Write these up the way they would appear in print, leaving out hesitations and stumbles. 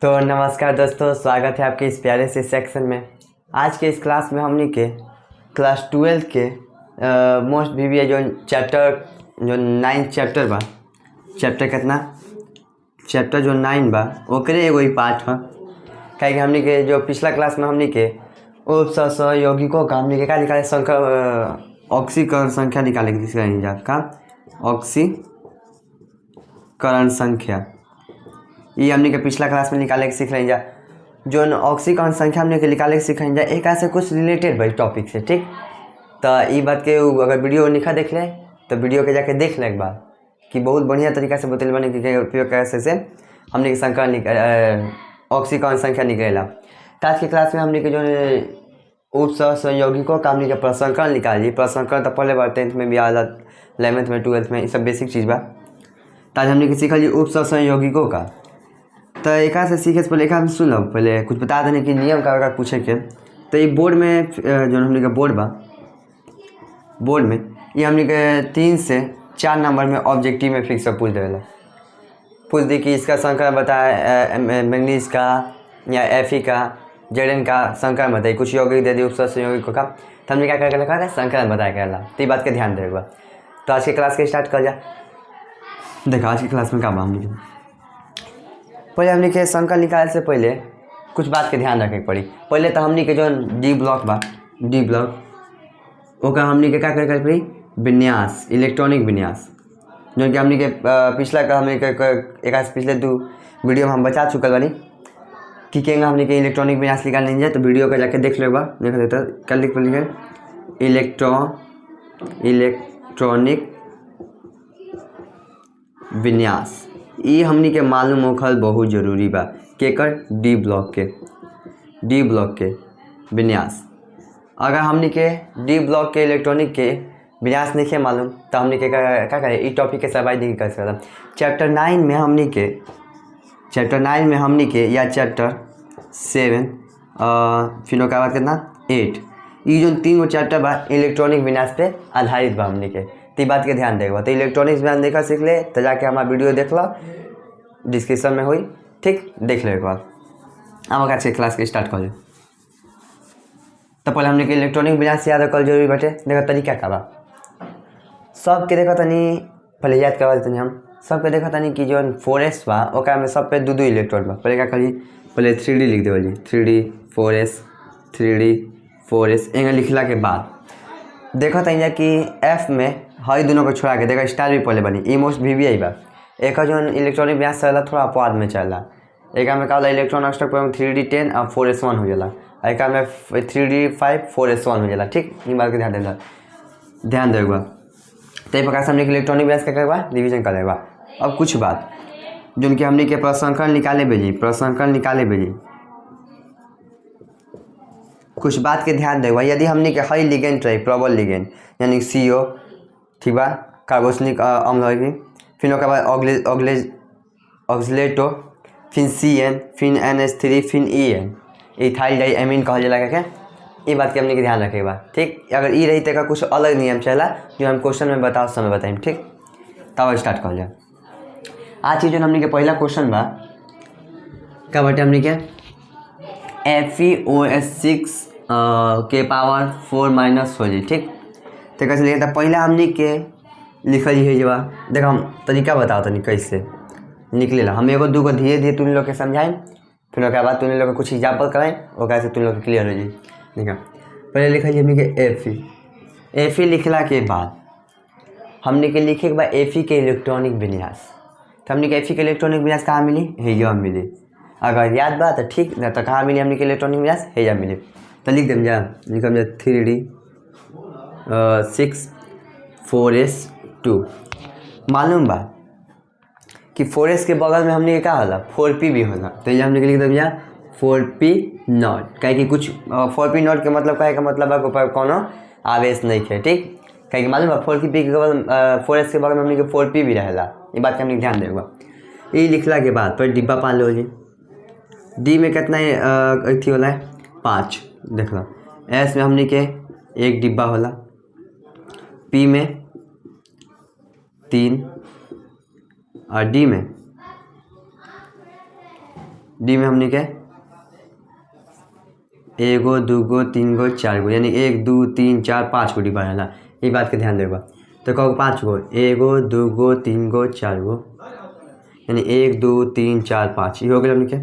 तो नमस्कार दोस्तों, स्वागत है आपके इस प्यारे से सेक्शन में। आज के इस क्लास में हमने के क्लास 12 के मोस्ट वीवी जो चैप्टर जो 9 चैप्टर बा, चैप्टर कितना चैप्टर जो 9 बा ओकरे एगो ही पार्ट है। कहीं हमने के जो पिछला क्लास में हमने के उपसहयोगिकों का हमने के क्या निकाले संख्या ऑक्सीकरण संख्या निकाले का ऑक्सीकरण संख्या ये हमने के पिछला क्लास में निकाले के सीख रही जा। जो ऑक्सीकरण संख्या हमने के निकाले के सीख रही जा एक ऐसे कुछ रिलेटेड भाई टॉपिक से, ठीक। तो ये बात के अगर वीडियो निखा देख ले तो वीडियो के जाके देख ले एक बार कि बहुत बढ़िया तरीका से बतल बने कि उपयोग कैसे से हमने के संख्या ऑक्सीकरण संख्या निकलेला। तो आज की क्लास में हमने के जो उपसहयोगिकों का हमने के प्रसंकरण निकाली। प्रसंकरण तो पहले बार 10th में भी आला, 11th में 12th में, ये सब बेसिक चीज़ बा। तो आज हमने के सीखल उपसहयोगिकों का। तो एक से सीखे से पहले एक हम सुन लो, पहले कुछ बता देने कि नियम का पूछे के। तो ये बोर्ड में जो हमने का बोर्ड में ये हमने के 3 से 4 नंबर में ऑब्जेक्टिव में फिक्स पूछ देगा। पूछ दी कि इसका संख्या बताए, मैंगनीज का या एफी का, जेडन का संख्या बताइए। कुछ यौगिक दे दी उपसहयोगिकों का, तो हमने क्या कर लिखा संख्या बताया करेला। तो ये बात का ध्यान देगा। तो आज के क्लास के स्टार्ट कर जा। देखो आज की क्लास में क्या हमने पहले हमने के संख्या निकालने से पहले कुछ बात के ध्यान रखे पड़ी। पहले तो हमने के जो डी ब्लॉक बा, डी ब्लॉक ओका हमने के क्या करे पड़ी विन्यास, इलेक्ट्रॉनिक विन्यास, जो कि हमने के पिछला का हमने के एक पिछले 2 वीडियो में हम बचा चुकल बानी कि केंगा हमने के इलेक्ट्रॉनिक विन्यास निकाल नहीं जाए। तो वीडियो का जाके देख लो बा, देख लेते कल लिख लिखे इलेक्ट्रॉनिक विन्यास। ये हमनी के मालूम होखल बहुत जरूरी बा केकर डी ब्लॉक के विन्यास। अगर हमनी के डी ब्लॉक के इलेक्ट्रॉनिक के विन्यास नहीं है मालूम तो हमनी के क्या करें इस टॉपिक के सर्वाइव नहीं कर सकता। चैप्टर 9 में हमनी के या चैप्टर 7 फिर का बात करना 8, ये जो 3 चैप्टर बा इलेक्ट्रॉनिक विन्यास पे आधारित बा हमनी के। तो बात के ध्यान देगा। तो इलेक्ट्रॉनिक्स विन्यास देखा सीख ले तो जाके हमारा वीडियो देख लो, डिस्क्रिप्शन में हुई, ठीक, देख लो एक बार। अब अच्छे क्लास के स्टार्ट कर ले। तो पहले हमने के इलेक्ट्रॉनिक विन्यास याद रखल जरूरी बटे। देखो तरीका का बा सबके देखो तनी पहले याद करवा तनी हम सबके देखो तनी कि जो 4s बा ओका में सब पे 2 इलेक्ट्रॉन बा। पहले क्या करी पहले 3D लिख देवली 3D 4s एंगल लिखला के बाद देखो तनी कि F में हई दोनों को छोड़ा के देखो स्टार भी पहले बनी। ई मोस्ट वीवीआई बा। एक जो इलेक्ट्रॉनिक विन्यास चला थोड़ा अपवाद में चला। एक में का होला इलेक्ट्रॉन स्ट्रक्चर 3D10 और 4s1 हो जाला। एक में 3D5 4s1 हो जाला, ठीक। ये बात के ध्यान देगा। तो प्रकार से हमने इलेक्ट्रॉनिक विन्यास क्या करवा डिवीजन कर लेगा। अब कुछ बात जो कि हमने के प्रसंकरण निकाले बेली कुछ बात के ध्यान देगा। यदि हमने के हाई लिगेंड रही प्रबल लिगेंड यानी CO, ठीक बा, कार्बोक्सिलिक अम्ल होगी, फिर उसके बाद ऑक्सलेटो, फिर CN, फिर NH3, फिर EN, इथाइल डाई एमीन कहल जाला। क्या ये बात के हमने के ध्यान रखेगा, ठीक। अगर ये रही तो कुछ अलग नियम चला जो हम क्वेश्चन में बताओ समय बताएं, ठीक। तब स्टार्ट कर जाए। आज की जो हमने के पहला क्वेश्चन बा क्या बटे हमने के FeOH6 के पावर 4 हो जी, ठीक। तो कैसे लिखे था पहला हमने के लिखल है जवा। देखो हम तरीका बताओ तनी कैसे निकलेला। हम एगो दूगो धीरे धीरे तुम लोग के समझाएं, फिर उसके बाद तुम लोग कुछ एग्जाम्पल कराएं और कैसे तुम लोग के क्लियर हो जाए। देखा पहले लिखा हमने के Fe लिखला के बाद हमने के लिखे के बाद Fe के इलेक्ट्रॉनिक विन्यास। तो हमने के Fe के इलेक्ट्रॉनिक विन्यास कहाँ मिली है, यह मिली। अगर याद बा तो ठीक, ना तो कहाँ मिली हमने के इलेक्ट्रॉनिक विन्यास है, यह मिली। तो लिख देम जा, लिखम जा 3D 6 4s2। मालूम बा कि 4s के बगल में हमने क्या होला 4p भी होला। तो ये हमने लिख दिया 4p नॉट। कहीं कि कुछ 4p नॉट के मतलब का मतलब है ऊपर कोनो आवेश नहीं है, ठीक। कहीं मालूम बा 4p के बगल 4s के बगल में हमने 4p भी रहेला। ये बात का हमने ध्यान देगा। ये लिखला के बाद पर डिब्बा पान लो जी। डी में कितना अथी होला है 5, देख लो। S में हमने के 1 डिब्बा होला, P में 3 और D में डी में हमने के एगो दूगो तीन गो चार गो यानी 1 2 3 4 5 गो डिब्बा रहला। ये बात के ध्यान देगा। तो कहो 5 गो, एगो दूगो तीन गो चार गो यानी 1 2 3 4 5 ये हो गया हमने के।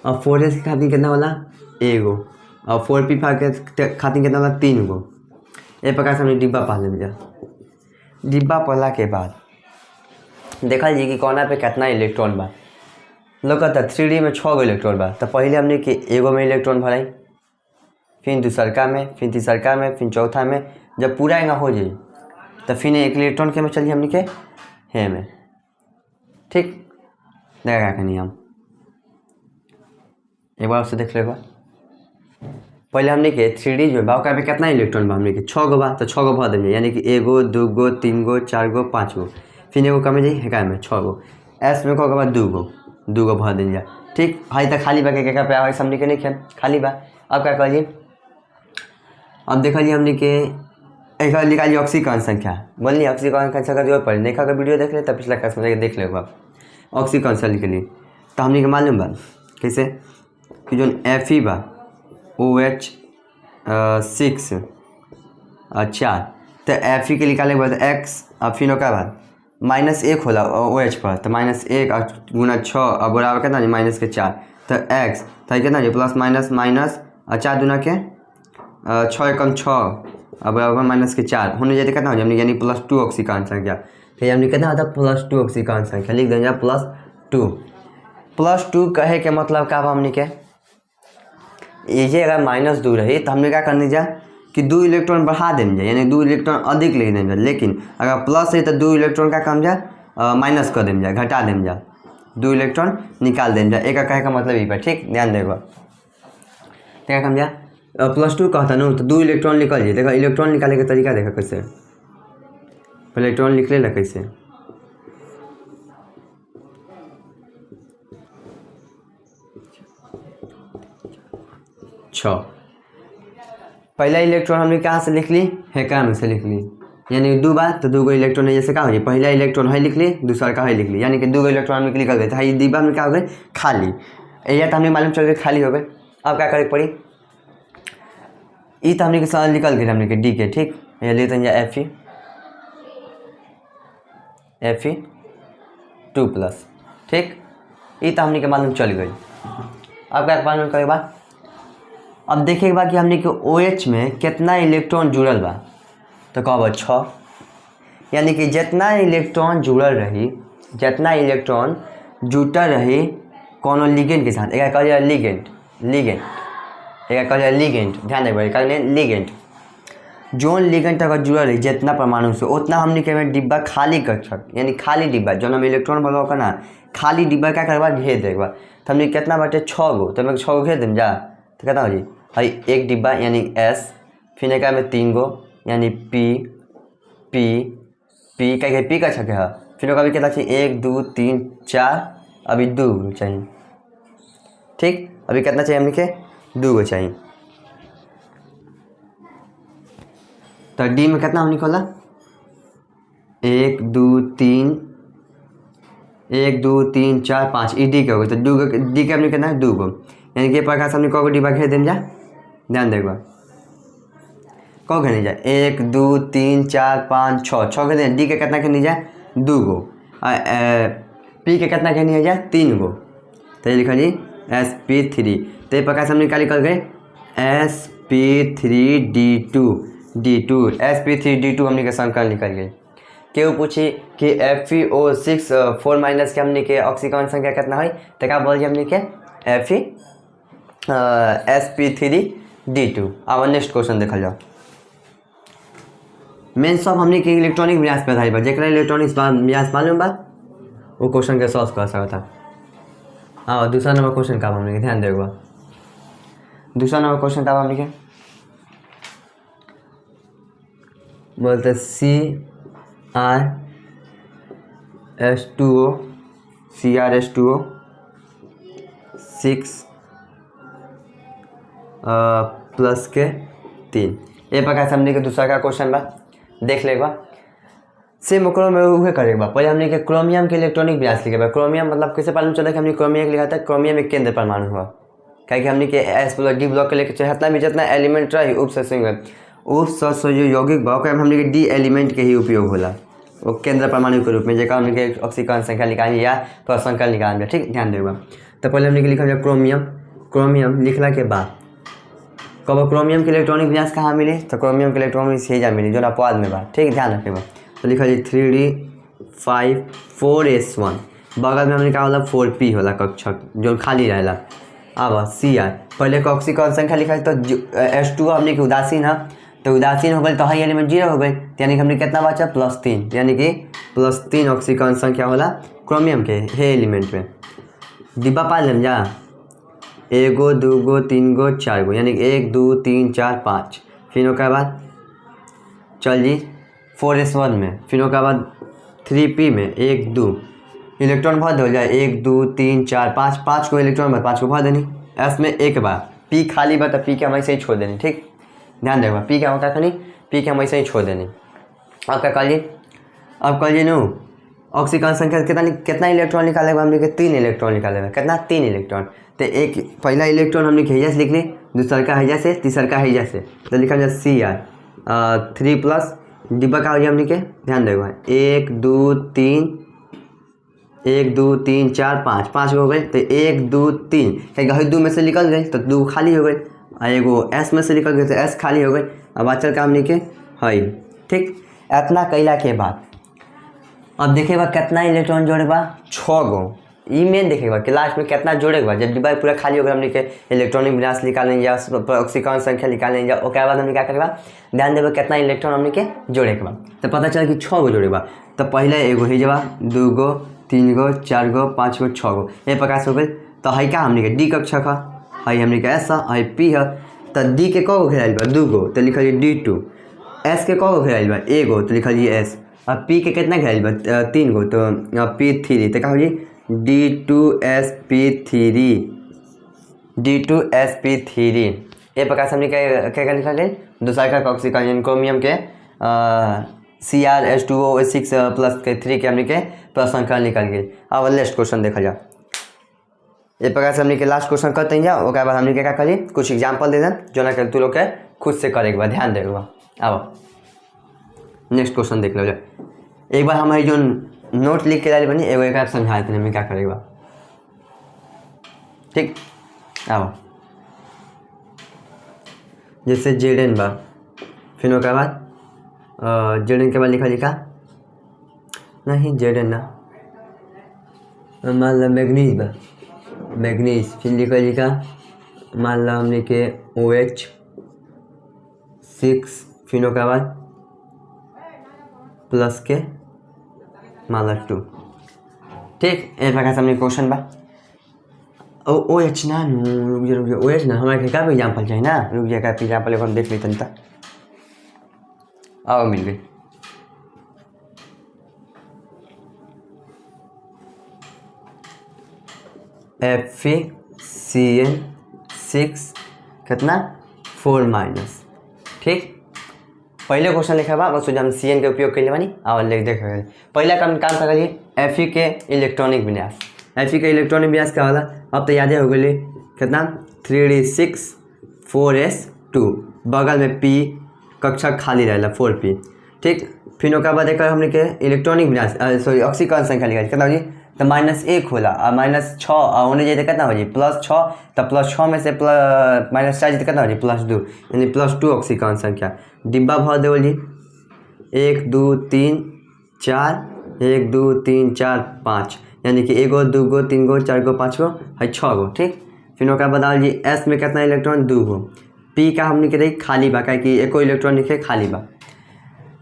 अब 4s के खातिर कितना होला एगो, और 4p के खातिर कितना होला 3 गो। ये प्रकार से हमने डिब्बा पा लेंगे। डिब्बा पढ़ला के बाद देखल जी कि कोना पे कितना इलेक्ट्रॉन बा। लोकता 3D में 6 गो इलेक्ट्रॉन बा। तो पहले हमने कि एगो में इलेक्ट्रॉन भराई, फिर दूसरका में, फिर तीसरका में, फिर चौथा में। जब पूरा यहाँ हो जाए तो फिर एक इलेक्ट्रॉन के में चलिए हमने के हे में। ठीक देखा क्या नहीं हम एक बार आपसे देख लेगा। पहले हमने के 3D जो बा पे कितना इलेक्ट्रॉन बा हमने के 6 गो बा। तो 6 गो भर देंगे यानी कि एगो दूगो तीन गो चार गो 5 गो, फिर एगो कमे जाए हेका में 6 गो। एस में कहो दूगो भर देंगे। ठीक हाई तक खाली बा के पे आवा हमने के नहीं खेल खाली बा। अब क्या करिए, अब देख लीजिए हमने के एक निकालिए ऑक्सीकरण संख्या। बोलिए ऑक्सीकरण संख्या का जो पढ़े नहीं का वीडियो देख ले तब पिछला क्लास में देख ले ऑक्सीकरण संख्या के लिए। तो हमने के मालूम बा कैसे कि जो Fe बा OH 6 और 4। तो Fe के निकाले के बाद x और फिर ओकर बाद -1 होला OH पर। तो -1 और गुना 6 और बराबर कितना माइनस के 4। तो x तो कितना प्लस माइनस माइनस और 4 दूना के 6 एकम 6 और बराबर माइनस के 4 होने जाते कितना हो जाए यानी +2 ऑक्सीकरण संख्या। तो हमने कितना होता +2 ऑक्सीकरण संख्या लिख देंगे +2 कहे के मतलब का हमने के ये अगर -2 रही तो हमने क्या करनी जा कि 2 इलेक्ट्रॉन बढ़ा दें जाए यानी 2 इलेक्ट्रॉन अधिक ले दें जाए। लेकिन अगर प्लस है तो 2 इलेक्ट्रॉन का कम जा माइनस कर दें जाए घटा दें जा 2 इलेक्ट्रॉन निकाल दें जाए। एक कहे का मतलब ये पर ठीक ध्यान देगा। क्या कम जा +2 कहता ना तो 2 इलेक्ट्रॉन निकल जाए। देखो इलेक्ट्रॉन निकाले का तरीका देखा कैसे पहले इलेक्ट्रॉन निकले ला कैसे 6 पहला इलेक्ट्रॉन हमने कहाँ से लिख ली हेका में से लिख ली यानी 2 बार तो 2 गो इलेक्ट्रॉन है जैसे क्या हो जाए पहला इलेक्ट्रॉन है लिख ली दूसरा का है लिख ली यानी कि 2 गो इलेक्ट्रॉन में निकल गए। तो ये डिब्बा में क्या हो गए खाली। यह तो हमने मालूम चल गए खाली हो गए। अब क्या करे पड़ी ये तो हमने के साथ निकल गए हमने के डी के। ठीक ये लेते हैं Fe 2+। ठीक ये तो हमने के मालूम चल गई। अब क्या मालूम करे बाद अब देखें बा कि हमने के OH में कितना इलेक्ट्रॉन जुड़ल बा। तो कहब 6 यानी कि जितना इलेक्ट्रॉन जुड़ल रही जितना इलेक्ट्रॉन जुटल रही कोनो लिगेंड के साथ एक कह जाए लिगेंड एक कह जाए लिगेंड। ध्यान देगा कहने लिगेंड जोन लिगेंड अगर जुड़ल रही जितना परमाणु से उतना हमने के डिब्बा खाली कर सक यानी खाली डिब्बा जो हम इलेक्ट्रॉन भरवा का ना खाली डिब्बा क्या करवा घेर देगा। तो हमने कितना बाटे 6 गो तो मैं 6 गो घेर दें जा तो कितना हो जी भाई एक डिब्बा यानी S फिर एक में 3 गो यानी P कह P का छके है फिर कभी कितना चाहिए 1 2 3 4 अभी 2 चाहिए। ठीक अभी कितना चाहिए हमने के 2 गो चाहिए। तो डी में कितना हमने खोला 1 2 3 1 2 3 4 5 ई डी के हो गए। तो 2 गो डी के हमने कितना 2 गो यानी कि प्रकार से हमने कौ डिब्बा घेर दें जा ध्यान देगा कौ घेरने जाए 1 2 3 4 5 6 घेर डी के कितना घेरने जाए 2 गो पी के कितना घेरने जाए 3 गो। तो ये लिखा जी sp3। तो ये प्रकार से हम निकाल गए sp3d2 sp3d2 हमने के संकलन निकल गए। क्यों पूछी कि FeO6 4- के हमने के ऑक्सीकरण संख्या कितना है तो क्या बोल हमने के sp3d2। अब नेक्स्ट क्वेश्चन देखल जाओ मेन सब हमने के इलेक्ट्रॉनिक विन्यास पे आधारित बा जेकरा इलेक्ट्रॉनिक विन्यास मालूम बा वो क्वेश्चन के सॉल्व कर सकता। हाँ दूसरा नंबर क्वेश्चन का हमने के ध्यान देगा दूसरा नंबर क्वेश्चन का हमने के बोलते CrS2O 6 +3। ये प्रकार से हमने के दूसरा का क्वेश्चन बा देख लेगा सेम ओकरो में उहे करे बा। पहले हमने के क्रोमियम के इलेक्ट्रॉनिक विन्यास लिखे बा। क्रोमियम मतलब कैसे मालूम चला कि हमने क्रोमियम लिखा था, क्रोमियम एक केंद्र परमाणु हुआ, क्या हमने के एस प्लस डी ब्लॉक के लेके जितना भी जितना एलिमेंट रही उपसंयोगिक बा ओकरा में हमने के डी एलिमेंट के ही उपयोग होला वो केंद्र परमाणु के रूप में, जैसे हमने के ऑक्सीकरण संख्या निकाली या प्रसंकरण निकाल, ठीक ध्यान देगा। तो पहले हमने के लिखा जाए क्रोमियम। क्रोमियम लिखला के बाद कब क्रोमियम के इलेक्ट्रॉनिक विन्यास कहाँ मिले, तो क्रोमियम के इलेक्ट्रॉनिक सेजा मिली जो अपवाद में बा, ठीक ध्यान रखेगा। तो लिखा जाए 3d5 4s1, बगल में हमने कहा होला 4p होला कक्षक जो खाली रहेला। अब Cr पहले का ऑक्सीकरण संख्या लिखा है तो H2 हमने के उदासीन है, तो उदासीन हो गई तो हाई एलिमेंट 0 हो गई, यानी कि हमने कितना बचा +3, यानी कि +3 ऑक्सीकरण संख्या होला क्रोमियम के हे एलिमेंट में। डिब्बा पाल लें जा 1 2 3 4, यानी 1 2 3 4 5, फिर उसके बाद चल जी 4s1 में, फिर उसके बाद 3p में 1 2 इलेक्ट्रॉन भर दो जाए 1 2 3 4 5, 5 को इलेक्ट्रॉन भर 5 को भर देनी। एस में एक बार p खाली बा तो p के हम ऐसे ही छोड़ देनी, ठीक ध्यान देगा। p क्या होता है, p के हम ऐसे ही छोड़ देनी। अब क्या करिए, अब करिए नो ऑक्सीकरण संख्या कितना इलेक्ट्रॉन निकालेगा, हमने के 3 इलेक्ट्रॉन निकालेगा, कितना 3 इलेक्ट्रॉन। तो एक पहला इलेक्ट्रॉन हमने हैजा से लिख ली, दूसरा का हैजा से, तीसरा का हैजा से, तो लिखा जाए Cr 3 प्लस डिब्बा का हो जाए हमने के, ध्यान देगा 1 2 3 4 5, 5 हो गए, तो 1 2 3 क्या 2 में से निकल गए तो 2 खाली हो गए, और एगो S में से निकल गए तो S खाली हो गए। अब बचल का हमने के है, ठीक इतना कैला के बाद अब देखेगा कितना इलेक्ट्रॉन जोड़ेगा 6 गो, ई मेन देखेगा कि लास्ट में कितना जोड़ेगा। जब डिब्बा पूरा खाली होगा हमने के इलेक्ट्रॉनिक विन्यास निकालेंगे या ऑक्सीकरण संख्या निकालेंगे, उसके बाद हमने क्या करेगा ध्यान देगा कितना इलेक्ट्रॉन हमने के जोड़ेगा, तो पता चला कि 6 गो जोड़ेगा। तो पहले एगो ही जवा 2 गो 3 गो 4 गो 5 गो 6 गो ये प्रकार से हो गए। तो है क्या हमने के डी कक्षक है हमने के एस है पी है, तो डी के कौ घेराइल बा 2 गो तो लिखल D2, एस के कौ घेराइल बा एगो तो लिखल एस, अब पी के कितना घेराइल बा 3 गो तो P3, तो क्या हो D2sp3 ये प्रकार से हमने क्या लिखा गया दूसरा का ऑक्सीकरण क्रोमियम के CrH2O6 प्लस के 3 के हमने के प्रसंकरण निकल गई। अब लास्ट क्वेश्चन देखा जाए, ये प्रकार से हमने के लास्ट क्वेश्चन करते हैं जा, उसके बाद हमने क्या करी कुछ एग्जाम्पल दे दें जो ना कि तू लोग के खुद से करेगा बा, ध्यान देगा। अब नेक्स्ट क्वेश्चन देख लो जाए, एक बार हमारी जो नोट लिख के डाली बनी एगो एक समझा देते हैं क्या करेगा, ठीक। अब जैसे जेडन बा, फिर उसके बाद जेडन के बाद लिखा नहीं जेडन ना मान लो मैग्नीज बा, मैग्नीज फिर लिखा मान लो हमने के OH6, फिर उसके बाद प्लस के मान लो 2, ठीक। एक प्रकार से हमने क्वेश्चन बा OH ना रुक जा OH ना हमारे क्या एग्जाम्पल चाहिए ना, रुक जा का एग्जाम्पल हम देख लेते हैं। आओ मिल गई Fe(CN)6 कितना 4-, ठीक। पहले क्वेश्चन लिखा बा बस हम CN के उपयोग कर ले बानी और लिख देख पहला काम कर लिए Fe के इलेक्ट्रॉनिक विन्यास, Fe के इलेक्ट्रॉनिक विन्यास क्या होला अब तो याद हो गई कितना 3d6 4s2 बगल में p कक्षक खाली रहेला 4p, ठीक। फिर उसके बाद एक हमने के इलेक्ट्रॉनिक विन्यास सॉरी ऑक्सीकरण संख्या लिखा कितना हो जी तो -1 होला और -6 और होने जाए तो कितना हो जी +6, तो +6 में से -4 जी कितना हो जी +2, यानी +2 ऑक्सीकरण संख्या। डिब्बा भर दे जी 1 2 3 4 1 2 3 4 5, यानी कि 1 2 3 4 5 है 6 गो, ठीक। फिर उसके बाद जी एस में कितना इलेक्ट्रॉन 2 गो, पी का हमने के खाली बा क्या कि एको इलेक्ट्रॉन लिखे खाली बा,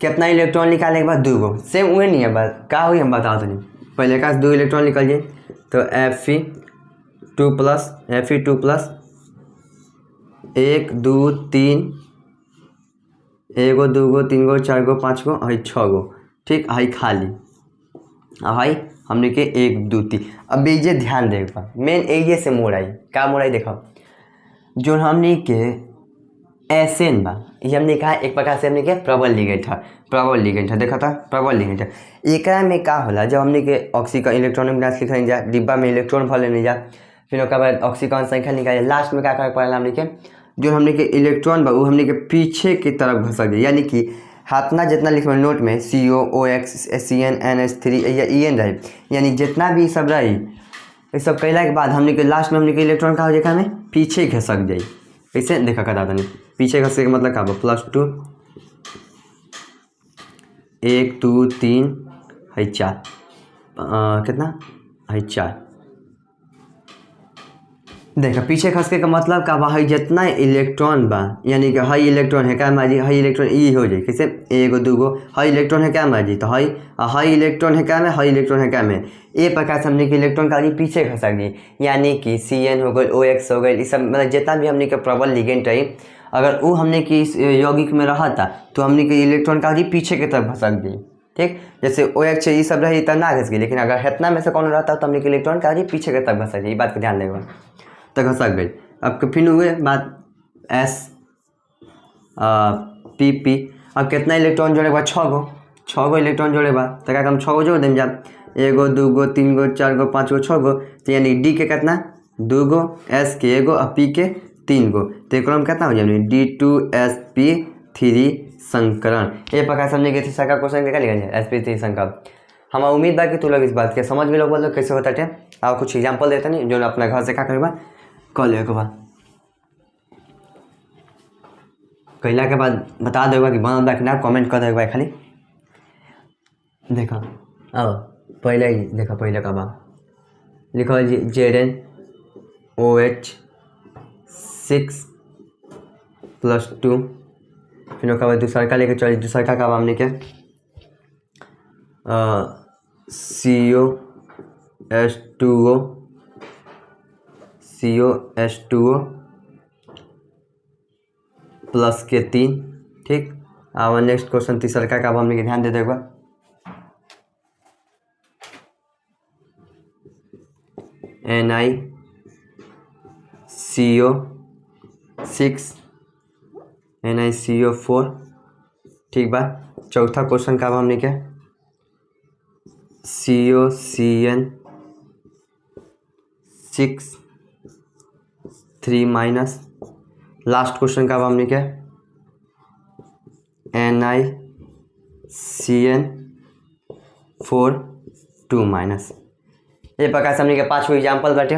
कितना इलेक्ट्रॉन निकालने के बाद 2 गो सेम वही नहीं है बस क्या हुई हम बता दें पहले का 2 इलेक्ट्रॉन निकल जाए तो Fe2 प्लस 1 2 3 1 2 3 4 5 है 6 गो, ठीक है खाली है हमने के 1 2 3। अब ये ध्यान देगा मेन एजे से मोड़ आई क्या मोड़ आई देखो जो हमने के एसेन बा, ये हमने कहा एक प्रकार से हमने के प्रबल लिगेंड है देखा था प्रबल लिगेंड है। एकरा में का होला, जब हमने के ऑक्सीजन इलेक्ट्रॉनिक गैस लिखने जा डिब्बा में इलेक्ट्रॉन भर लेने जा, फिर उसके बाद ऑक्सीजन संख्या निकाले, लास्ट में क्या करे पड़ेगा हमने के जो हमने के इलेक्ट्रॉन बा वो हमने के पीछे की तरफ घसक जाए, यानी कि हाथना जितना लिखल नोट में CO OX CN NH3 या EN रहे, यानी जितना भी सब रही ये सब कैला के बाद हमने के लास्ट में हमने के इलेक्ट्रॉन का हो जाए में पीछे घसक जाए। कैसे देखा करा था पीछे घसके का मतलब का +2 1 2 3 है 4 कितना है 4 देखा पीछे खसके का मतलब का बा है जितना इलेक्ट्रॉन बा, यानी कि हाई इलेक्ट्रॉन है क्या माजी हाई इलेक्ट्रॉन ई हो जाए कैसे एगो दूगो हाई इलेक्ट्रॉन है क्या माजी तो हाई इलेक्ट्रॉन है क्या में हाई इलेक्ट्रॉन है क्या में ए प्रकार से हमने के इलेक्ट्रॉन का पीछे खसक गई, यानी कि CN हो गई OX हो गई, सब मतलब जितना भी हमने के प्रबल लिगेंड रही अगर वो हमने की यौगिक में रहा था तो हमने के इलेक्ट्रॉन का पीछे की तरफ खसक गई। ठीक, जैसे OX ये सब रही तब ना घस गई, लेकिन अगर हेतना में से कौन रहता तो हमने के इलेक्ट्रॉन का पीछे की तरफ घसक गई, बात का ध्यान देगा तक घसक गई। अब फिर हुए बात S PP, अब कितना इलेक्ट्रॉन जोड़े बा 6 गो इलेक्ट्रॉन जोड़े बा तो क्या हम 6 गो जोड़ दें जा 1 2 3 4 5 6 गो, तो यानी D के कितना 2 गो, S के 1 गो और P के 3 गो, तो एक कितना हो जाए D2sp3 संकरण। ये प्रकार से हमने किसी का क्वेश्चन निकाल लिया sp3 संकरण। हमारा उम्मीद बा कि तू लोग इस बात के समझ में लोग बोलो कैसे होता है। आप कुछ एग्जाम्पल देते नहीं जो अपना घर से क्या करेगा कल एक बार कैला के बाद बता देगा कि बनल बा कि ना, कमेंट कर देगा खाली। देखो अब पहले ही देखो पहले का बा लिखो ZnOH 6 + 2, फिर उसके बाद दूसरा का लेके चलिए दूसरा का बा हमने के COH2O प्लस के 3। ठीक, अब नेक्स्ट क्वेश्चन तीसरा का अब हमने के ध्यान दे देगा NiCO6 NiCO4। ठीक बा, चौथा क्वेश्चन का अब हमने के COCN6 3-। लास्ट क्वेश्चन का अब हमने के NiCN4 2-। ये प्रकार से हमने के 5 गो एग्जाम्पल बाटे,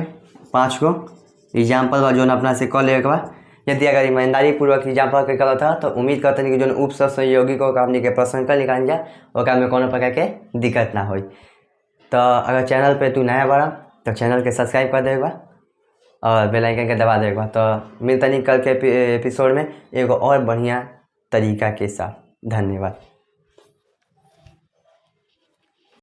5 गो एग्जाम्पल बा जो अपना से कॉल लेके बा। यदि अगर ईमानदारी पूर्वक एग्जाम्पल के गलत था तो उम्मीद करते हैं कि जो उप सहयोगियों का हमने के प्रश्न कर निकाल जाए और में कोनो प्रकार के दिक्कत ना हो। तो अगर चैनल पे तू नया बड़ा तो चैनल के सब्सक्राइब कर देगा और बेल आइकन के दबा देगा। तो मिलता नहीं कल के एपिसोड में एक और बढ़िया तरीका के साथ। धन्यवाद।